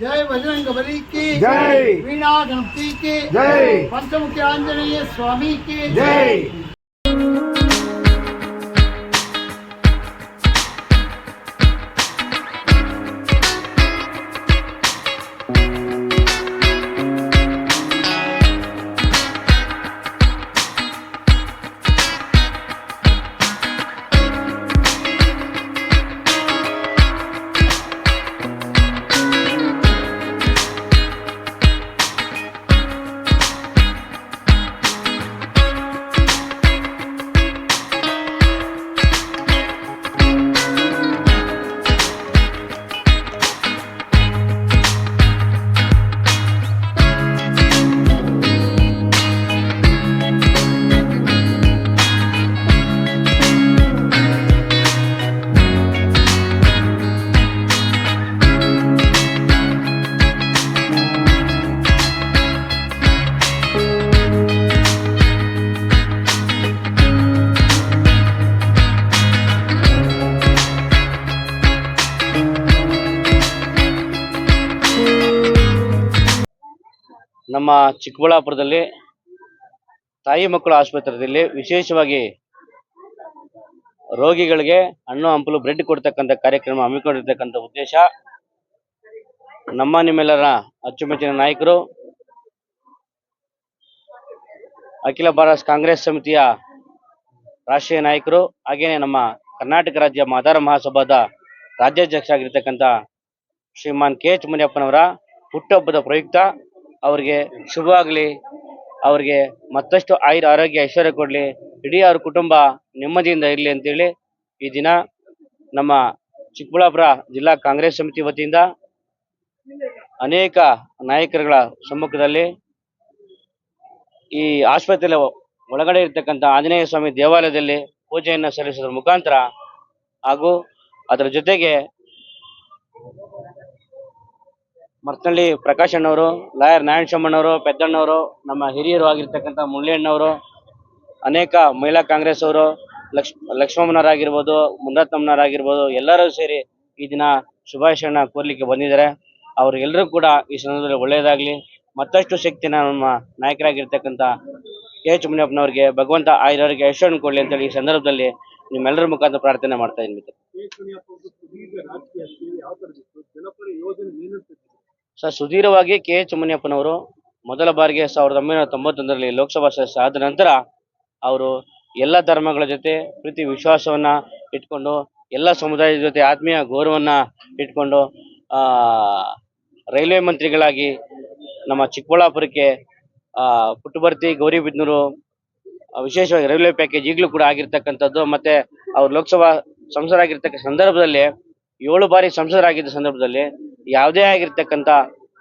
जय बजरंग बली की जय, वीणा गणपति की जय, पंचमुखी आंजनेय स्वामी की जय। ನಮ್ಮ ಚಿಕ್ಕಬಳ್ಳಾಪುರದಲ್ಲಿ ತಾಯಿ ಮಕ್ಕಳ ಆಸ್ಪತ್ರೆಯಲ್ಲಿ ವಿಶೇಷವಾಗಿ ರೋಗಿಗಳಿಗೆ ಹಣ್ಣು ಹಂಪಲು ಬ್ರೆಡ್ ಕೊಡ್ತಕ್ಕಂಥ ಕಾರ್ಯಕ್ರಮ ಹಮ್ಮಿಕೊಂಡಿರ್ತಕ್ಕಂಥ ಉದ್ದೇಶ ನಿಮ್ಮೆಲ್ಲರ ಅಚ್ಚುಮೆಚ್ಚಿನ ನಾಯಕರು ಅಖಿಲ ಭಾರತ ಕಾಂಗ್ರೆಸ್ ಸಮಿತಿಯ ರಾಷ್ಟ್ರೀಯ ನಾಯಕರು ಹಾಗೇನೆ ನಮ್ಮ ಕರ್ನಾಟಕ ರಾಜ್ಯ ಮಾದಾರ ಮಹಾಸಭಾದ ರಾಜ್ಯಾಧ್ಯಕ್ಷ ಆಗಿರ್ತಕ್ಕಂಥ ಶ್ರೀಮಾನ್ ಕೆ.ಎಚ್. ಮುನಿಯಪ್ಪನವರ ಹುಟ್ಟುಹಬ್ಬದ ಪ್ರಯುಕ್ತ ಅವರಿಗೆ ಶುಭ ಆಗಲಿ, ಅವರಿಗೆ ಮತ್ತಷ್ಟು ಆರೋಗ್ಯ ಐಶ್ವರ್ಯ ಕೊಡಲಿ, ಇಡೀ ಅವ್ರ ಕುಟುಂಬ ನೆಮ್ಮದಿಯಿಂದ ಇರಲಿ ಅಂತೇಳಿ ಈ ದಿನ ನಮ್ಮ ಚಿಕ್ಕಬಳ್ಳಾಪುರ ಜಿಲ್ಲಾ ಕಾಂಗ್ರೆಸ್ ಸಮಿತಿ ವತಿಯಿಂದ ಅನೇಕ ನಾಯಕರುಗಳ ಸಮ್ಮುಖದಲ್ಲಿ ಈ ಆಸ್ಪತ್ರೆಯ ಒಳಗಡೆ ಇರ್ತಕ್ಕಂಥ ಆಂಜನೇಯ ಸ್ವಾಮಿ ದೇವಾಲಯದಲ್ಲಿ ಪೂಜೆಯನ್ನು ಸಲ್ಲಿಸೋದ್ರ ಮುಖಾಂತರ ಹಾಗೂ ಅದರ ಜೊತೆಗೆ ಮರ್ತಳ್ಳಿ ಪ್ರಕಾಶ್ ಅಣ್ಣವರು, ಲಾಯರ್ ನಾರಾಯಣಸ್ವಾಮಣ್ಣವರು, ಪೆದ್ದಣ್ಣವರು, ನಮ್ಮ ಹಿರಿಯರು ಆಗಿರ್ತಕ್ಕಂಥ ಮುಳ್ಳಿಯಣ್ಣವರು, ಅನೇಕ ಮಹಿಳಾ ಕಾಂಗ್ರೆಸ್ ಅವರು, ಲಕ್ಷ್ಮಮ್ಮನವರಾಗಿರ್ಬೋದು, ಮುನ್ನರತ್ನಮ್ಮನವರಾಗಿರ್ಬೋದು, ಎಲ್ಲರೂ ಸೇರಿ ಈ ದಿನ ಶುಭಾಶಯನ ಕೋರ್ಲಿಕ್ಕೆ ಬಂದಿದ್ದಾರೆ. ಅವ್ರಿಗೆಲ್ಲರೂ ಕೂಡ ಈ ಸಂದರ್ಭದಲ್ಲಿ ಒಳ್ಳೆಯದಾಗಲಿ, ಮತ್ತಷ್ಟು ಶಕ್ತಿನ ನಮ್ಮ ನಾಯಕರಾಗಿರ್ತಕ್ಕಂಥ ಕೆ.ಎಚ್. ಮುನಿಯಪ್ಪನವರಿಗೆ ಭಗವಂತ ಆರೋಗ್ಯ ಐಶ್ವರ್ಯ ಕೊಡಲಿ ಅಂತೇಳಿ ಈ ಸಂದರ್ಭದಲ್ಲಿ ನಿಮ್ಮೆಲ್ಲರ ಮುಖಾಂತರ ಪ್ರಾರ್ಥನೆ ಮಾಡ್ತಾ ಇದ್ದೀನಿ. ಸರ್, ಸುದೀರ್ಘವಾಗಿ ಕೆ.ಎಚ್. ಮುನಿಯಪ್ಪನವರು ಮೊದಲ ಬಾರಿಗೆ 1991ರಲ್ಲಿ ಲೋಕಸಭಾ ಸದಸ್ಯ ಆದ ನಂತರ ಅವರು ಎಲ್ಲ ಧರ್ಮಗಳ ಜೊತೆ ಪ್ರೀತಿ ವಿಶ್ವಾಸವನ್ನ ಇಟ್ಕೊಂಡು, ಎಲ್ಲ ಸಮುದಾಯದ ಜೊತೆ ಆತ್ಮೀಯ ಗೌರವವನ್ನ ಇಟ್ಕೊಂಡು ರೈಲ್ವೆ ಮಂತ್ರಿಗಳಾಗಿ ನಮ್ಮ ಚಿಕ್ಕಬಳ್ಳಾಪುರಕ್ಕೆ ಪುಟ್ಟಬರ್ತಿ, ಗೌರಿಬಿದನೂರು ವಿಶೇಷವಾಗಿ ರೈಲ್ವೆ ಪ್ಯಾಕೇಜ್ ಈಗಲೂ ಕೂಡ ಆಗಿರ್ತಕ್ಕಂಥದ್ದು. ಮತ್ತೆ ಅವರು ಲೋಕಸಭಾ ಸಂಸದರಾಗಿರ್ತಕ್ಕಂಥ ಸಂದರ್ಭದಲ್ಲಿ 7 ಬಾರಿ ಸಂಸದರಾಗಿದ್ದ ಸಂದರ್ಭದಲ್ಲಿ ಯಾವುದೇ ಆಗಿರ್ತಕ್ಕಂಥ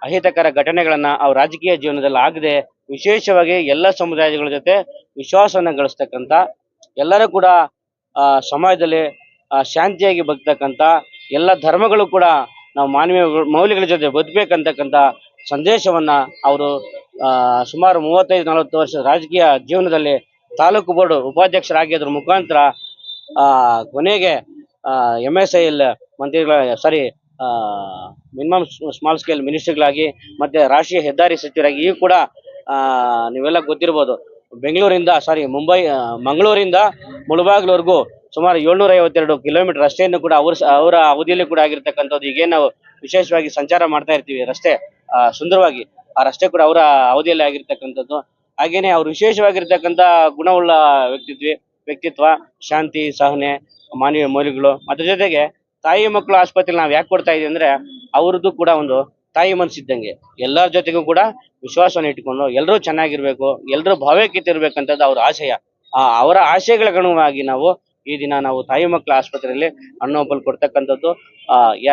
ಅಹಿತಕರ ಘಟನೆಗಳನ್ನ ಅವ್ರ ರಾಜಕೀಯ ಜೀವನದಲ್ಲಿ ಆಗದೆ ವಿಶೇಷವಾಗಿ ಎಲ್ಲ ಸಮುದಾಯಗಳ ಜೊತೆ ವಿಶ್ವಾಸವನ್ನ ಗಳಿಸ್ತಕ್ಕಂಥ, ಎಲ್ಲರೂ ಕೂಡ ಸಮಾಜದಲ್ಲಿ ಶಾಂತಿಯಾಗಿ ಬದುಕ್ತಕ್ಕಂಥ, ಎಲ್ಲ ಧರ್ಮಗಳು ಕೂಡ ನಾವು ಮಾನವೀಯ ಮೌಲ್ಯಗಳ ಜೊತೆ ಬದುಕಬೇಕಂತಕ್ಕಂಥ ಸಂದೇಶವನ್ನ ಅವರು ಸುಮಾರು 35-40 ವರ್ಷ ರಾಜಕೀಯ ಜೀವನದಲ್ಲಿ ತಾಲೂಕು ಬೋರ್ಡ್ ಉಪಾಧ್ಯಕ್ಷರಾಗಿದ್ರ ಮುಖಾಂತರ ಕೊನೆಗೆ MSIL ಮಂತ್ರಿಗಳ ಮಿನಿಮಮ್ ಸ್ಮಾಲ್ ಸ್ಕೇಲ್ ಮಿನಿಸ್ಟರ್ಗಳಾಗಿ ಮತ್ತೆ ರಾಷ್ಟ್ರೀಯ ಹೆದ್ದಾರಿ ಸಚಿವರಾಗಿ ಈಗ ಕೂಡ ನೀವೆಲ್ಲ ಗೊತ್ತಿರ್ಬೋದು ಬೆಂಗಳೂರಿಂದ ಮಂಗಳೂರಿಂದ ಮುಳಬಾಗಿಲವರೆಗೂ ಸುಮಾರು 752 ಕಿಲೋಮೀಟರ್ ರಸ್ತೆಯನ್ನು ಕೂಡ ಅವರ ಅವಧಿಯಲ್ಲಿ ಕೂಡ ಆಗಿರ್ತಕ್ಕಂಥದ್ದು. ಈಗೇನು ನಾವು ವಿಶೇಷವಾಗಿ ಸಂಚಾರ ಮಾಡ್ತಾ ಇರ್ತೀವಿ ರಸ್ತೆ ಸುಂದರವಾಗಿ, ಆ ರಸ್ತೆ ಕೂಡ ಅವರ ಅವಧಿಯಲ್ಲಿ ಆಗಿರ್ತಕ್ಕಂಥದ್ದು. ಹಾಗೇನೆ ಅವ್ರು ವಿಶೇಷವಾಗಿರ್ತಕ್ಕಂಥ ಗುಣವುಳ್ಳ ವ್ಯಕ್ತಿತ್ವ, ಶಾಂತಿ, ಸಹನೆ, ಮಾನವೀಯ ಮೌಲ್ಯಗಳು. ಅದ್ರ ಜೊತೆಗೆ ತಾಯಿ ಮಕ್ಕಳು ಆಸ್ಪತ್ರೆ ನಾವು ಯಾಕೆ ಕೊಡ್ತಾ ಇದೀವಿ ಅಂದ್ರೆ ಅವ್ರದ್ದು ಕೂಡ ಒಂದು ತಾಯಿ ಮನಸ್ಸಿದ್ದಂಗೆ. ಎಲ್ಲರ ಜೊತೆಗೂ ಕೂಡ ವಿಶ್ವಾಸವನ್ನು ಇಟ್ಕೊಂಡು ಎಲ್ಲರೂ ಚೆನ್ನಾಗಿರ್ಬೇಕು, ಎಲ್ಲರೂ ಭಾವೈಕ್ಯತೆ ಇರ್ಬೇಕಂತದ್ದು ಅವ್ರ ಆಶಯ. ಅವರ ಆಶಯಗಳ ಅನುಗುಣವಾಗಿ ಈ ದಿನ ನಾವು ತಾಯಿ ಮಕ್ಕಳ ಆಸ್ಪತ್ರೆಯಲ್ಲಿ ಹಣ್ಣು ಹಂಪಲು ಕೊಡ್ತಕ್ಕಂಥದ್ದು.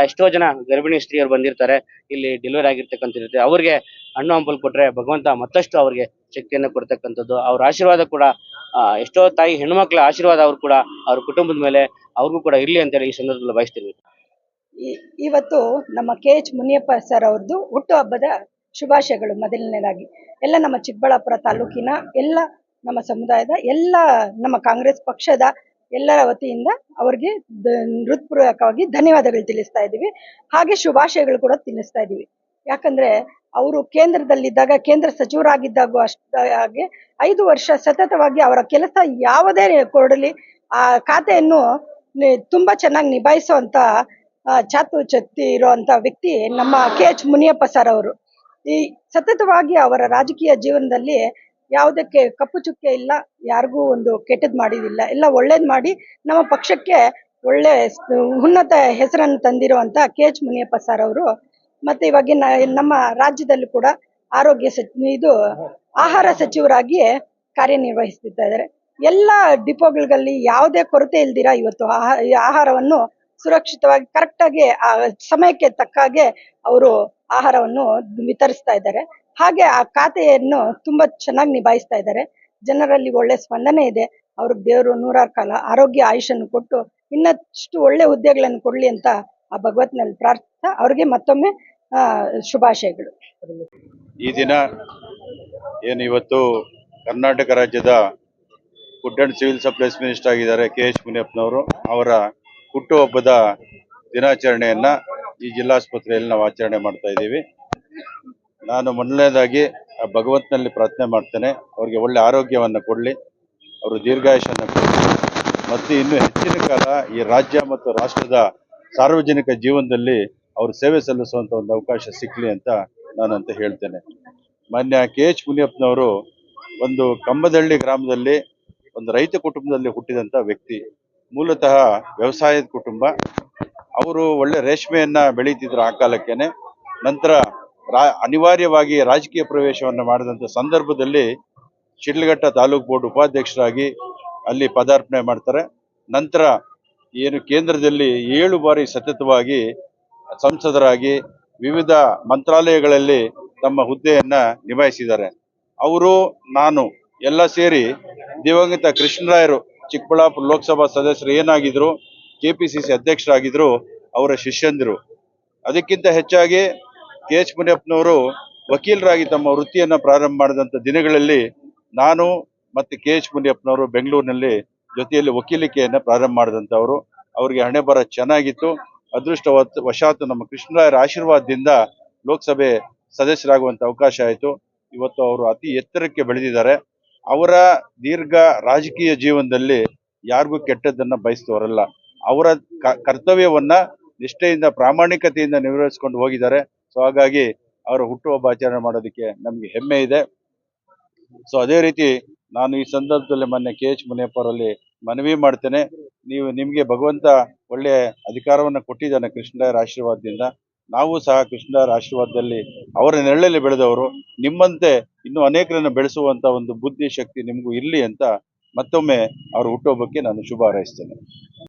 ಎಷ್ಟೋ ಜನ ಗರ್ಭಿಣಿ ಸ್ತ್ರೀಯರು ಬಂದಿರ್ತಾರೆ, ಇಲ್ಲಿ ಡೆಲಿವರಿ ಆಗಿರ್ತಕ್ಕಂಥದ್ದು. ಅವ್ರಿಗೆ ಹಣ್ಣು ಹಂಪಲು ಕೊಟ್ರೆ ಭಗವಂತ ಮತ್ತಷ್ಟು ಅವ್ರಿಗೆ ಶಕ್ತಿಯನ್ನು ಕೊಡ್ತಕ್ಕಂಥದ್ದು. ಅವ್ರ ಆಶೀರ್ವಾದ ಕೂಡ ಎಷ್ಟೋ ತಾಯಿ ಹೆಣ್ಮಕ್ಳ ಆಶೀರ್ವಾದ ಅವ್ರು ಕೂಡ ಅವ್ರ ಕುಟುಂಬದ ಮೇಲೆ ಅವ್ರಿಗೂ ಕೂಡ ಇರ್ಲಿ ಅಂತೇಳಿ ಈ ಸಂದರ್ಭದಲ್ಲಿ ಬಯಸ್ತೀವಿ. ಇವತ್ತು ನಮ್ಮ KH ಮುನಿಯಪ್ಪ ಸರ್ ಅವ್ರದ್ದು ಹುಟ್ಟುಹಬ್ಬದ ಶುಭಾಶಯಗಳು. ಮೊದಲನೇದಾಗಿ ಎಲ್ಲ ನಮ್ಮ ಚಿಕ್ಕಬಳ್ಳಾಪುರ ತಾಲೂಕಿನ ಎಲ್ಲ ನಮ್ಮ ಸಮುದಾಯದ ಎಲ್ಲ ನಮ್ಮ ಕಾಂಗ್ರೆಸ್ ಪಕ್ಷದ ಎಲ್ಲರ ವತಿಯಿಂದ ಅವ್ರಿಗೆ ಹೃತ್ಪೂರ್ವಕವಾಗಿ ಧನ್ಯವಾದಗಳು ತಿಳಿಸ್ತಾ ಇದ್ದೀವಿ. ಹಾಗೆ ಶುಭಾಶಯಗಳು ಕೂಡ ತಿಳಿಸ್ತಾ ಇದ್ದೀವಿ. ಯಾಕಂದ್ರೆ ಅವರು ಕೇಂದ್ರದಲ್ಲಿದ್ದಾಗ, ಕೇಂದ್ರ ಸಚಿವರಾಗಿದ್ದಾಗ ಹಾಗೆ 5 ವರ್ಷ ಸತತವಾಗಿ ಅವರ ಕೆಲಸ ಯಾವುದೇ ಕೊಡಲಿ ಆ ಖಾತೆಯನ್ನು ತುಂಬಾ ಚೆನ್ನಾಗಿ ನಿಭಾಯಿಸುವಂತ ಚಾತುರ್ಯತೆ ಇರುವಂತ ವ್ಯಕ್ತಿ ನಮ್ಮ KH ಮುನಿಯಪ್ಪ ಸರ್ ಅವರು. ಈ ಸತತವಾಗಿ ಅವರ ರಾಜಕೀಯ ಜೀವನದಲ್ಲಿ ಯಾವುದಕ್ಕೆ ಕಪ್ಪು ಚುಕ್ಕೆ ಇಲ್ಲ, ಯಾರಿಗೂ ಒಂದು ಕೆಟ್ಟದ್ ಮಾಡಿದಿಲ್ಲ, ಎಲ್ಲ ಒಳ್ಳೇದ್ ಮಾಡಿ ನಮ್ಮ ಪಕ್ಷಕ್ಕೆ ಒಳ್ಳೆ ಉನ್ನತ ಹೆಸರನ್ನು ತಂದಿರುವಂತ KH ಮುನಿಯಪ್ಪ ಸರ್ ಅವರು. ಮತ್ತೆ ಇವಾಗ ನಮ್ಮ ರಾಜ್ಯದಲ್ಲಿ ಕೂಡ ಆಹಾರ ಸಚಿವರಾಗಿ ಕಾರ್ಯನಿರ್ವಹಿಸ್ತಾ ಇದ್ದಾರೆ. ಎಲ್ಲ ಡಿಪೋಗಳಲ್ಲಿ ಯಾವುದೇ ಕೊರತೆ ಇಲ್ದಿರಾ ಇವತ್ತು ಆಹಾರವನ್ನು ಸುರಕ್ಷಿತವಾಗಿ ಕರೆಕ್ಟಾಗಿ ಸಮಯಕ್ಕೆ ತಕ್ಕ ಹಾಗೆ ಅವರು ಆಹಾರವನ್ನು ವಿತರಿಸ್ತಾ ಇದ್ದಾರೆ. ಹಾಗೆ ಆ ಖಾತೆಯನ್ನು ತುಂಬಾ ಚೆನ್ನಾಗಿ ನಿಭಾಯಿಸ್ತಾ ಇದ್ದಾರೆ. ಜನರಲ್ಲಿ ಒಳ್ಳೆ ಸ್ಪಂದನೆ ಇದೆ. ಅವ್ರಿಗೆ ದೇವರು 100 ಕಾಲ ಆರೋಗ್ಯ ಆಯುಷನ್ನು ಕೊಟ್ಟು ಇನ್ನಷ್ಟು ಒಳ್ಳೆ ಹುದ್ದೆಗಳನ್ನು ಕೊಡ್ಲಿ ಅಂತ ಆ ಭಗವತ್ನಲ್ಲಿ ಪ್ರಾರ್ಥಿಸ್ತಾ ಅವ್ರಿಗೆ ಮತ್ತೊಮ್ಮೆ ಶುಭಾಶಯಗಳು. ಈ ದಿನ ಏನು ಇವತ್ತು ಕರ್ನಾಟಕ ರಾಜ್ಯದ food and civil supplies minister ಆಗಿದ್ದಾರೆ KH ಮುನಿಯಪ್ಪನವರು. ಅವರ ಹುಟ್ಟುಹಬ್ಬದ ದಿನಾಚರಣೆಯನ್ನ ಈ ಜಿಲ್ಲಾಸ್ಪತ್ರೆಯಲ್ಲಿ ನಾವು ಆಚರಣೆ ಮಾಡ್ತಾ ಇದ್ದೀವಿ. ನಾನು ಮೊದಲನೇದಾಗಿ ಭಗವಂತನಲ್ಲಿ ಪ್ರಾರ್ಥನೆ ಮಾಡ್ತೇನೆ, ಅವ್ರಿಗೆ ಒಳ್ಳೆ ಆರೋಗ್ಯವನ್ನು ಕೊಡಲಿ, ಅವರು ದೀರ್ಘಾಯುಷನ್ನು ಕೊಡಲಿ, ಮತ್ತು ಇನ್ನೂ ಹೆಚ್ಚಿನ ಕಾಲ ಈ ರಾಜ್ಯ ಮತ್ತು ರಾಷ್ಟ್ರದ ಸಾರ್ವಜನಿಕ ಜೀವನದಲ್ಲಿ ಅವರು ಸೇವೆ ಸಲ್ಲಿಸುವಂಥ ಒಂದು ಅವಕಾಶ ಸಿಕ್ಕಲಿ ಅಂತ ನಾನಂತ ಹೇಳ್ತೇನೆ. ಮಾನ್ಯ KH ಮುನಿಯಪ್ಪನವರು ಒಂದು ಕಂಬದಹಳ್ಳಿ ಗ್ರಾಮದಲ್ಲಿ ಒಂದು ರೈತ ಕುಟುಂಬದಲ್ಲಿ ಹುಟ್ಟಿದಂಥ ವ್ಯಕ್ತಿ. ಮೂಲತಃ ವ್ಯವಸಾಯದ ಕುಟುಂಬ. ಅವರು ಒಳ್ಳೆ ರೇಷ್ಮೆಯನ್ನ ಬೆಳೀತಿದ್ರು ಆ ಕಾಲಕ್ಕೇನೆ. ನಂತರ ಅನಿವಾರ್ಯವಾಗಿ ರಾಜಕೀಯ ಪ್ರವೇಶವನ್ನು ಮಾಡಿದಂಥ ಸಂದರ್ಭದಲ್ಲಿ ಶಿಡ್ಲಘಟ್ಟ ತಾಲೂಕು ಬೋರ್ಡ್ ಉಪಾಧ್ಯಕ್ಷರಾಗಿ ಅಲ್ಲಿ ಪದಾರ್ಪಣೆ ಮಾಡ್ತಾರೆ. ನಂತರ ಏನು ಕೇಂದ್ರದಲ್ಲಿ 7 ಬಾರಿ ಸತತವಾಗಿ ಸಂಸದರಾಗಿ ವಿವಿಧ ಮಂತ್ರಾಲಯಗಳಲ್ಲಿ ತಮ್ಮ ಹುದ್ದೆಯನ್ನ ನಿಭಾಯಿಸಿದ್ದಾರೆ. ಅವರು ನಾನು ಎಲ್ಲ ಸೇರಿ ದಿವಂಗತ ಕೃಷ್ಣರಾಯರು ಚಿಕ್ಕಬಳ್ಳಾಪುರ ಲೋಕಸಭಾ ಸದಸ್ಯರು ಏನಾಗಿದ್ರು, KPCC ಅಧ್ಯಕ್ಷರಾಗಿದ್ರು, ಅವರ ಶಿಷ್ಯಂದಿರು. ಅದಕ್ಕಿಂತ ಹೆಚ್ಚಾಗಿ KH ಮುನಿಯಪ್ಪನವರು ವಕೀಲರಾಗಿ ತಮ್ಮ ವೃತ್ತಿಯನ್ನ ಪ್ರಾರಂಭ ಮಾಡಿದಂಥ ದಿನಗಳಲ್ಲಿ ನಾನು ಮತ್ತು KH ಮುನಿಯಪ್ಪನವರು ಬೆಂಗಳೂರಿನಲ್ಲಿ ಜೊತೆಯಲ್ಲಿ ವಕೀಲಿಕೆಯನ್ನ ಪ್ರಾರಂಭ ಮಾಡಿದಂಥವರು. ಅವರಿಗೆ ಹಣೆ ಬರ ಚೆನ್ನಾಗಿತ್ತು. ಅದೃಷ್ಟವಶಾತ್ ನಮ್ಮ ಕೃಷ್ಣರಾಯರ ಆಶೀರ್ವಾದದಿಂದ ಲೋಕಸಭೆ ಸದಸ್ಯರಾಗುವಂತ ಅವಕಾಶ ಆಯಿತು. ಇವತ್ತು ಅವರು ಅತಿ ಎತ್ತರಕ್ಕೆ ಬೆಳೆದಿದ್ದಾರೆ. ಅವರ ದೀರ್ಘ ರಾಜಕೀಯ ಜೀವನದಲ್ಲಿ ಯಾರಿಗೂ ಕೆಟ್ಟದ್ದನ್ನ ಬಯಸ್ತವರಲ್ಲ. ಅವರ ಕರ್ತವ್ಯವನ್ನ ನಿಷ್ಠೆಯಿಂದ ಪ್ರಾಮಾಣಿಕತೆಯಿಂದ ನಿರ್ವಹಿಸಿಕೊಂಡು ಹೋಗಿದ್ದಾರೆ. ಸೊ ಹಾಗಾಗಿ ಅವರ ಹುಟ್ಟುಹಬ್ಬ ಆಚರಣೆ ಮಾಡೋದಕ್ಕೆ ನಮಗೆ ಹೆಮ್ಮೆ ಇದೆ. ಸೊ ಅದೇ ರೀತಿ ನಾನು ಈ ಸಂದರ್ಭದಲ್ಲಿ ಮೊನ್ನೆ KH ಮುನಿಯಪ್ಪರಲ್ಲಿ ಮನವಿ ಮಾಡ್ತೇನೆ, ನಿಮಗೆ ಭಗವಂತ ಒಳ್ಳೆಯ ಅಧಿಕಾರವನ್ನು ಕೊಟ್ಟಿದ್ದಾನೆ ಕೃಷ್ಣರಾಯರ ಆಶೀರ್ವಾದದಿಂದ. ನಾವು ಸಹ ಕೃಷ್ಣರಾಯರ ಆಶೀರ್ವಾದದಲ್ಲಿ ಅವರ ನೆರಳಲ್ಲಿ ಬೆಳೆದವರು. ನಿಮ್ಮಂತೆ ಇನ್ನೂ ಅನೇಕರನ್ನು ಬೆಳೆಸುವಂತ ಒಂದು ಬುದ್ಧಿ ಶಕ್ತಿ ನಿಮಗೂ ಇರಲಿ ಅಂತ ಮತ್ತೊಮ್ಮೆ ಅವರ ಹುಟ್ಟುಹಬ್ಬಕ್ಕೆ ನಾನು ಶುಭ ಹಾರೈಸ್ತೇನೆ.